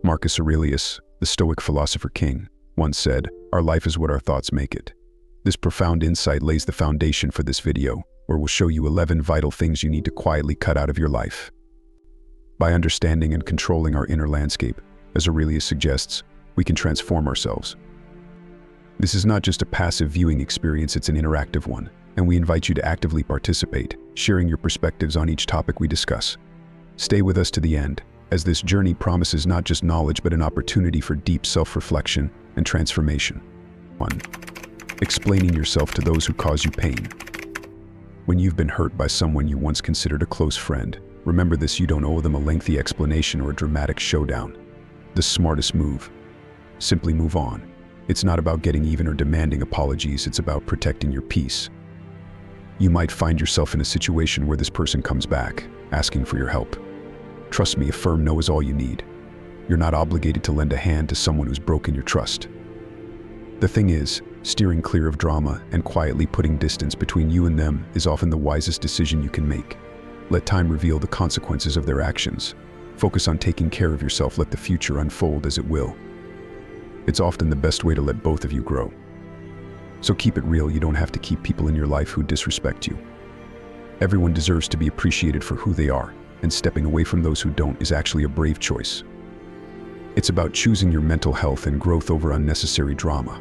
Marcus Aurelius, the Stoic philosopher king, once said, "Our life is what our thoughts make it." This profound insight lays the foundation for this video, where we'll show you 11 vital things you need to quietly cut out of your life. By understanding and controlling our inner landscape, as Aurelius suggests, we can transform ourselves. This is not just a passive viewing experience, it's an interactive one, and we invite you to actively participate, sharing your perspectives on each topic we discuss. Stay with us to the end, as this journey promises not just knowledge but an opportunity for deep self-reflection and transformation. 1. Explaining yourself to those who cause you pain. When you've been hurt by someone you once considered a close friend, remember this: you don't owe them a lengthy explanation or a dramatic showdown. The smartest move: simply move on. It's not about getting even or demanding apologies, it's about protecting your peace. You might find yourself in a situation where this person comes back, asking for your help. Trust me, a firm no is all you need. You're not obligated to lend a hand to someone who's broken your trust. The thing is, steering clear of drama and quietly putting distance between you and them is often the wisest decision you can make. Let time reveal the consequences of their actions. Focus on taking care of yourself, let the future unfold as it will. It's often the best way to let both of you grow. So keep it real, you don't have to keep people in your life who disrespect you. Everyone deserves to be appreciated for who they are, and stepping away from those who don't is actually a brave choice. It's about choosing your mental health and growth over unnecessary drama.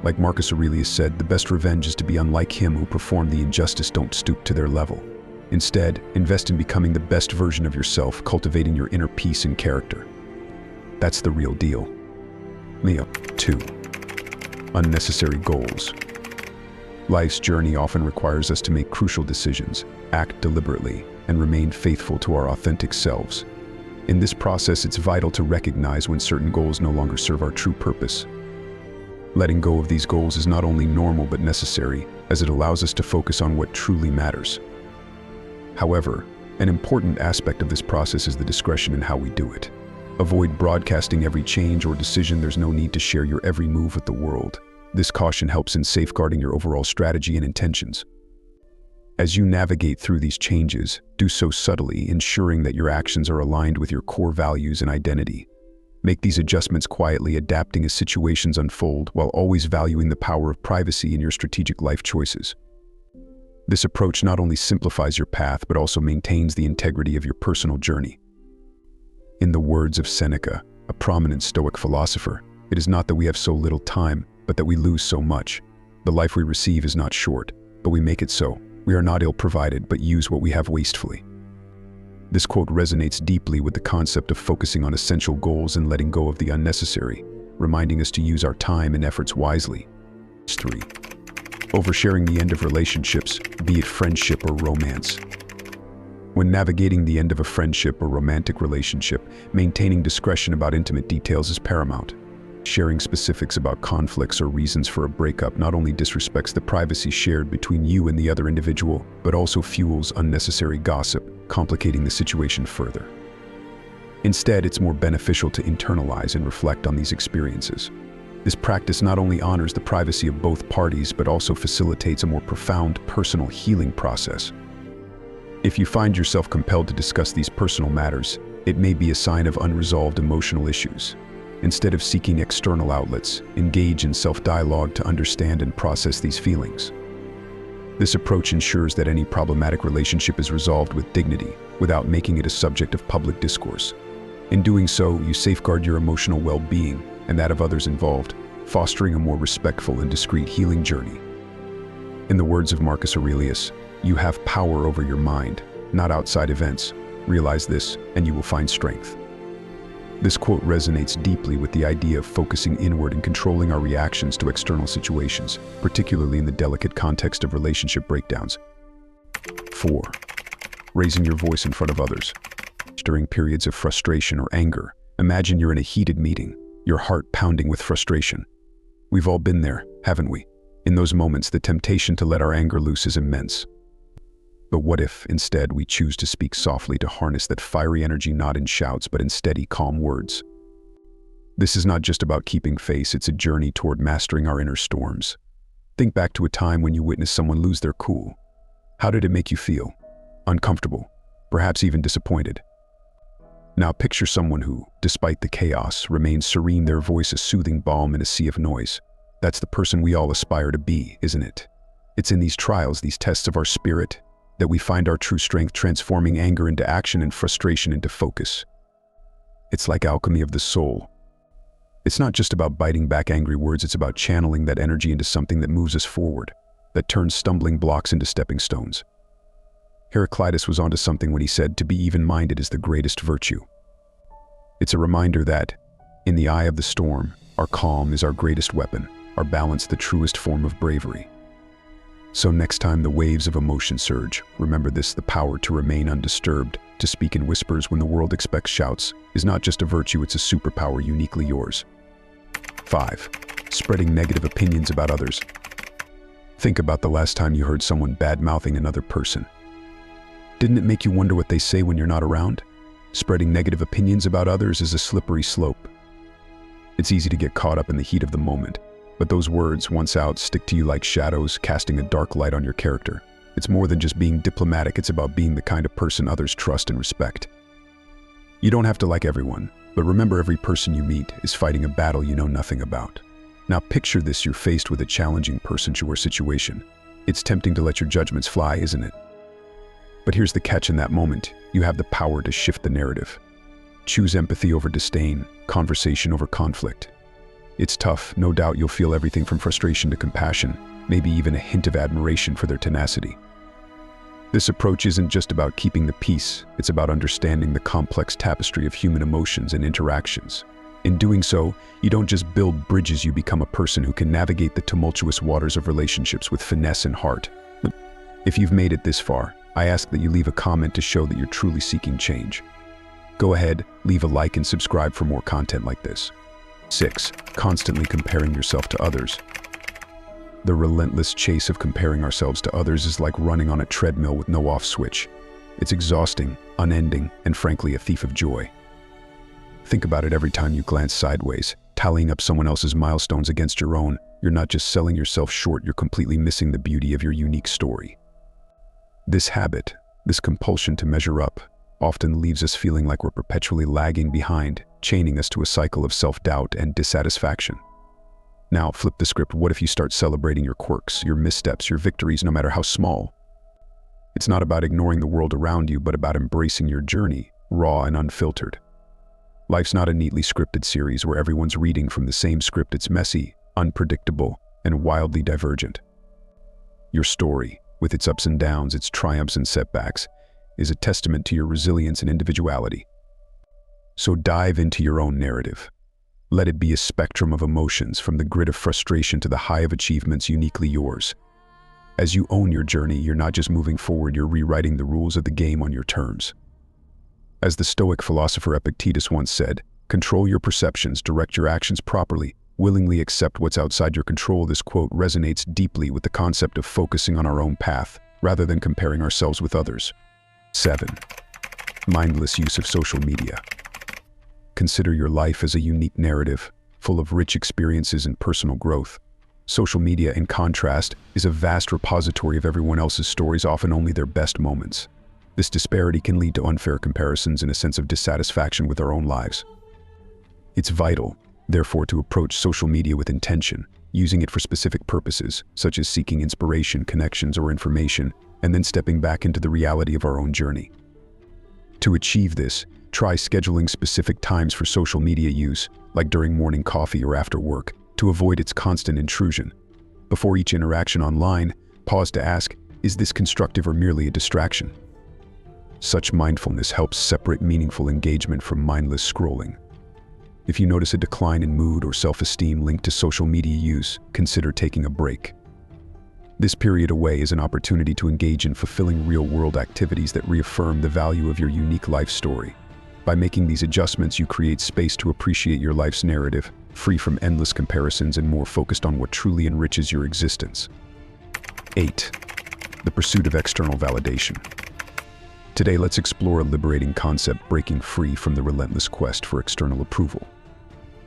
Like Marcus Aurelius said, the best revenge is to be unlike him who performed the injustice. Don't stoop to their level. Instead, invest in becoming the best version of yourself, cultivating your inner peace and character. That's the real deal. 2. Unnecessary goals. Life's journey often requires us to make crucial decisions, act deliberately, and remain faithful to our authentic selves. In this process, it's vital to recognize when certain goals no longer serve our true purpose. Letting go of these goals is not only normal but necessary, as it allows us to focus on what truly matters. However, an important aspect of this process is the discretion in how we do it. Avoid broadcasting every change or decision. There's no need to share your every move with the world. This caution helps in safeguarding your overall strategy and intentions. As you navigate through these changes, do so subtly, ensuring that your actions are aligned with your core values and identity. Make these adjustments quietly, adapting as situations unfold, while always valuing the power of privacy in your strategic life choices. This approach not only simplifies your path, but also maintains the integrity of your personal journey. In the words of Seneca, a prominent Stoic philosopher, it is not that we have so little time, but that we lose so much. The life we receive is not short, but we make it so. We are not ill-provided, but use what we have wastefully. This quote resonates deeply with the concept of focusing on essential goals and letting go of the unnecessary, reminding us to use our time and efforts wisely. 3. Oversharing the end of relationships, be it friendship or romance. When navigating the end of a friendship or romantic relationship, maintaining discretion about intimate details is paramount. Sharing specifics about conflicts or reasons for a breakup not only disrespects the privacy shared between you and the other individual, but also fuels unnecessary gossip, complicating the situation further. Instead, it's more beneficial to internalize and reflect on these experiences. This practice not only honors the privacy of both parties, but also facilitates a more profound personal healing process. If you find yourself compelled to discuss these personal matters, it may be a sign of unresolved emotional issues. Instead of seeking external outlets, engage in self-dialogue to understand and process these feelings. This approach ensures that any problematic relationship is resolved with dignity, without making it a subject of public discourse. In doing so, you safeguard your emotional well-being and that of others involved, fostering a more respectful and discreet healing journey. In the words of Marcus Aurelius, you have power over your mind, not outside events. Realize this, and you will find strength. This quote resonates deeply with the idea of focusing inward and controlling our reactions to external situations, particularly in the delicate context of relationship breakdowns. 4. Raising your voice in front of others. During periods of frustration or anger, imagine you're in a heated meeting, your heart pounding with frustration. We've all been there, haven't we? In those moments, the temptation to let our anger loose is immense. But what if, instead, we choose to speak softly to harness that fiery energy, not in shouts, but in steady, calm words? This is not just about keeping face, it's a journey toward mastering our inner storms. Think back to a time when you witnessed someone lose their cool. How did it make you feel? Uncomfortable, perhaps even disappointed. Now picture someone who, despite the chaos, remains serene, their voice a soothing balm in a sea of noise. That's the person we all aspire to be, isn't it? It's in these trials, these tests of our spirit, that we find our true strength, transforming anger into action and frustration into focus. It's like alchemy of the soul. It's not just about biting back angry words, it's about channeling that energy into something that moves us forward, that turns stumbling blocks into stepping stones. Heraclitus was onto something when he said, to be even-minded is the greatest virtue. It's a reminder that, in the eye of the storm, our calm is our greatest weapon, our balance the truest form of bravery. So next time the waves of emotion surge, remember this: the power to remain undisturbed, to speak in whispers when the world expects shouts, is not just a virtue, it's a superpower uniquely yours. 5. Spreading negative opinions about others. Think about the last time you heard someone bad-mouthing another person. Didn't it make you wonder what they say when you're not around? Spreading negative opinions about others is a slippery slope. It's easy to get caught up in the heat of the moment, but those words, once out, stick to you like shadows, casting a dark light on your character. It's more than just being diplomatic, it's about being the kind of person others trust and respect. You don't have to like everyone, but remember, every person you meet is fighting a battle you know nothing about. Now picture this: you're faced with a challenging person or situation. It's tempting to let your judgments fly, isn't it? But here's the catch: in that moment, you have the power to shift the narrative. Choose empathy over disdain, conversation over conflict. It's tough, no doubt. You'll feel everything from frustration to compassion, maybe even a hint of admiration for their tenacity. This approach isn't just about keeping the peace, it's about understanding the complex tapestry of human emotions and interactions. In doing so, you don't just build bridges, you become a person who can navigate the tumultuous waters of relationships with finesse and heart. If you've made it this far, I ask that you leave a comment to show that you're truly seeking change. Go ahead, leave a like and subscribe for more content like this. 6. Constantly comparing yourself to others. The relentless chase of comparing ourselves to others is like running on a treadmill with no off switch. It's exhausting, unending, and frankly a thief of joy. Think about it: every time you glance sideways, tallying up someone else's milestones against your own, you're not just selling yourself short, you're completely missing the beauty of your unique story. This habit, this compulsion to measure up, often leaves us feeling like we're perpetually lagging behind, chaining us to a cycle of self-doubt and dissatisfaction. Now flip the script. What if you start celebrating your quirks, your missteps, your victories, no matter how small? It's not about ignoring the world around you, but about embracing your journey, raw and unfiltered. Life's not a neatly scripted series where everyone's reading from the same script. It's messy, unpredictable, and wildly divergent. Your story, with its ups and downs, its triumphs and setbacks, is a testament to your resilience and individuality. So dive into your own narrative. Let it be a spectrum of emotions, from the grit of frustration to the high of achievements uniquely yours. As you own your journey, you're not just moving forward, you're rewriting the rules of the game on your terms. As the Stoic philosopher Epictetus once said, control your perceptions, direct your actions properly, willingly accept what's outside your control. This quote resonates deeply with the concept of focusing on our own path, rather than comparing ourselves with others. 7. Mindless use of social media. Consider your life as a unique narrative, full of rich experiences and personal growth. Social media, in contrast, is a vast repository of everyone else's stories, often only their best moments. This disparity can lead to unfair comparisons and a sense of dissatisfaction with our own lives. It's vital, therefore, to approach social media with intention, using it for specific purposes, such as seeking inspiration, connections, or information, and then stepping back into the reality of our own journey. To achieve this, try scheduling specific times for social media use, like during morning coffee or after work, to avoid its constant intrusion. Before each interaction online, pause to ask, is this constructive or merely a distraction? Such mindfulness helps separate meaningful engagement from mindless scrolling. If you notice a decline in mood or self-esteem linked to social media use, consider taking a break. This period away is an opportunity to engage in fulfilling real-world activities that reaffirm the value of your unique life story. By making these adjustments, you create space to appreciate your life's narrative, free from endless comparisons and more focused on what truly enriches your existence. 8. The pursuit of external validation. Today, let's explore a liberating concept: breaking free from the relentless quest for external approval.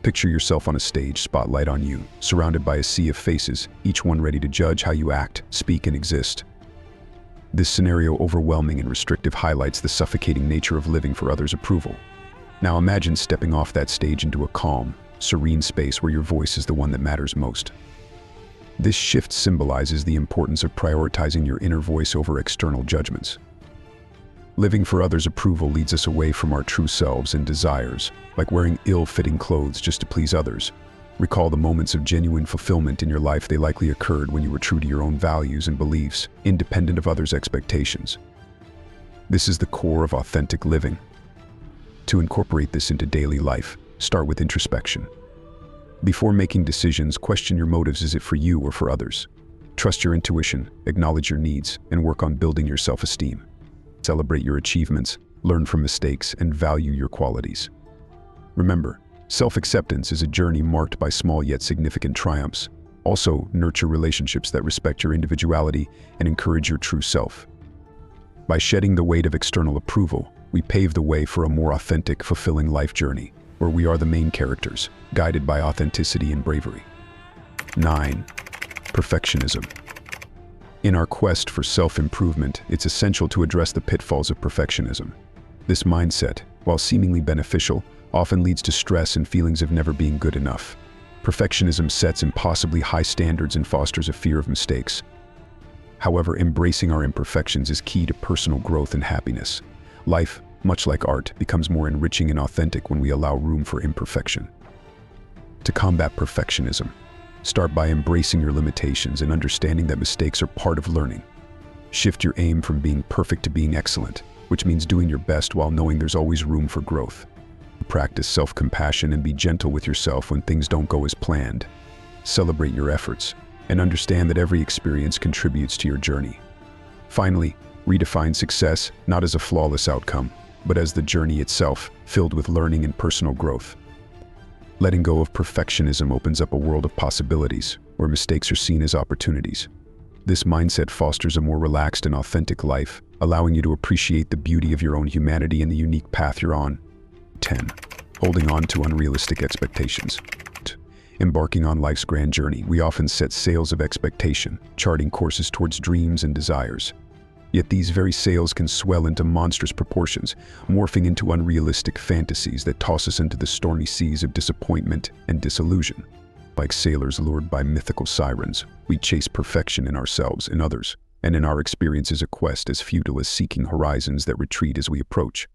Picture yourself on a stage, spotlight on you, surrounded by a sea of faces, each one ready to judge how you act, speak, and exist. This scenario, overwhelming and restrictive, highlights the suffocating nature of living for others' approval. Now imagine stepping off that stage into a calm, serene space where your voice is the one that matters most. This shift symbolizes the importance of prioritizing your inner voice over external judgments. Living for others' approval leads us away from our true selves and desires, like wearing ill-fitting clothes just to please others. Recall the moments of genuine fulfillment in your life. They likely occurred when you were true to your own values and beliefs, independent of others' expectations. This is the core of authentic living. To incorporate this into daily life, start with introspection. Before making decisions, question your motives. Is it for you or for others? Trust your intuition, acknowledge your needs, and work on building your self-esteem. Celebrate your achievements, learn from mistakes, and value your qualities. Remember, self-acceptance is a journey marked by small yet significant triumphs. Also, nurture relationships that respect your individuality and encourage your true self. By shedding the weight of external approval, we pave the way for a more authentic, fulfilling life journey, where we are the main characters, guided by authenticity and bravery. 9. Perfectionism. In our quest for self-improvement, it's essential to address the pitfalls of perfectionism. This mindset, while seemingly beneficial, often leads to stress and feelings of never being good enough. Perfectionism sets impossibly high standards and fosters a fear of mistakes. However, embracing our imperfections is key to personal growth and happiness. Life, much like art, becomes more enriching and authentic when we allow room for imperfection. To combat perfectionism, start by embracing your limitations and understanding that mistakes are part of learning. Shift your aim from being perfect to being excellent, which means doing your best while knowing there's always room for growth. Practice self-compassion and be gentle with yourself when things don't go as planned. Celebrate your efforts and understand that every experience contributes to your journey. Finally, redefine success not as a flawless outcome, but as the journey itself, filled with learning and personal growth. Letting go of perfectionism opens up a world of possibilities, where mistakes are seen as opportunities. This mindset fosters a more relaxed and authentic life, allowing you to appreciate the beauty of your own humanity and the unique path you're on. 10. Holding on to unrealistic expectations. Embarking on life's grand journey, we often set sails of expectation, charting courses towards dreams and desires. Yet these very sails can swell into monstrous proportions, morphing into unrealistic fantasies that toss us into the stormy seas of disappointment and disillusion. Like sailors lured by mythical sirens, we chase perfection in ourselves and others, and in our experiences a quest as futile as seeking horizons that retreat as we approach.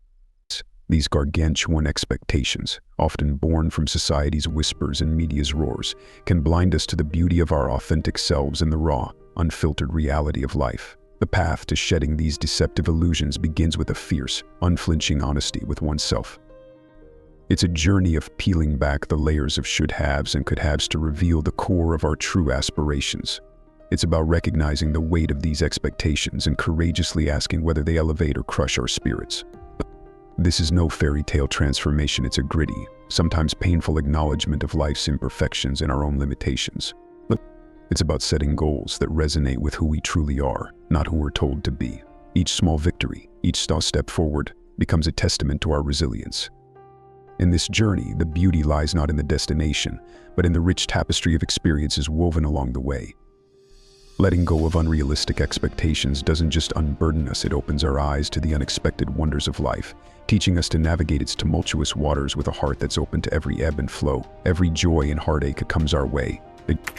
These gargantuan expectations, often born from society's whispers and media's roars, can blind us to the beauty of our authentic selves and the raw, unfiltered reality of life. The path to shedding these deceptive illusions begins with a fierce, unflinching honesty with oneself. It's a journey of peeling back the layers of should-haves and could-haves to reveal the core of our true aspirations. It's about recognizing the weight of these expectations and courageously asking whether they elevate or crush our spirits. This is no fairy tale transformation. It's a gritty, sometimes painful acknowledgement of life's imperfections and our own limitations. It's about setting goals that resonate with who we truly are, not who we're told to be. Each small victory, each step forward, becomes a testament to our resilience. In this journey, the beauty lies not in the destination, but in the rich tapestry of experiences woven along the way. Letting go of unrealistic expectations doesn't just unburden us, it opens our eyes to the unexpected wonders of life, teaching us to navigate its tumultuous waters with a heart that's open to every ebb and flow, every joy and heartache that comes our way.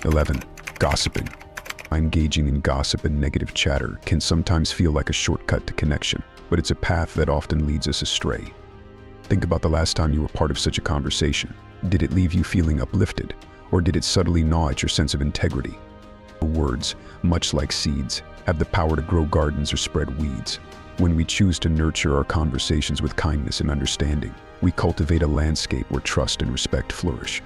11. Gossiping. Engaging in gossip and negative chatter can sometimes feel like a shortcut to connection, but it's a path that often leads us astray. Think about the last time you were part of such a conversation. Did it leave you feeling uplifted, or did it subtly gnaw at your sense of integrity? Words, much like seeds, have the power to grow gardens or spread weeds. When we choose to nurture our conversations with kindness and understanding, we cultivate a landscape where trust and respect flourish.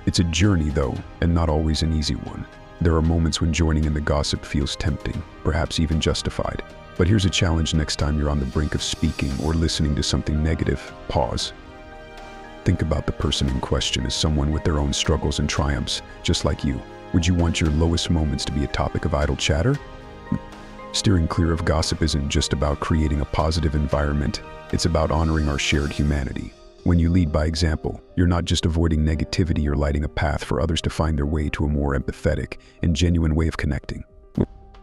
It's a journey, though, and not always an easy one. There are moments when joining in the gossip feels tempting, perhaps even justified. But here's a challenge: next time you're on the brink of speaking or listening to something negative, pause. Think about the person in question as someone with their own struggles and triumphs, just like you. Would you want your lowest moments to be a topic of idle chatter? Steering clear of gossip isn't just about creating a positive environment, it's about honoring our shared humanity. When you lead by example, you're not just avoiding negativity, you're lighting a path for others to find their way to a more empathetic and genuine way of connecting.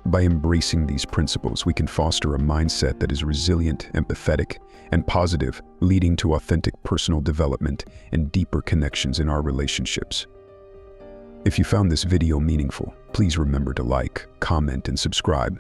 By embracing these principles, we can foster a mindset that is resilient, empathetic, and positive, leading to authentic personal development and deeper connections in our relationships. If you found this video meaningful, please remember to like, comment, and subscribe.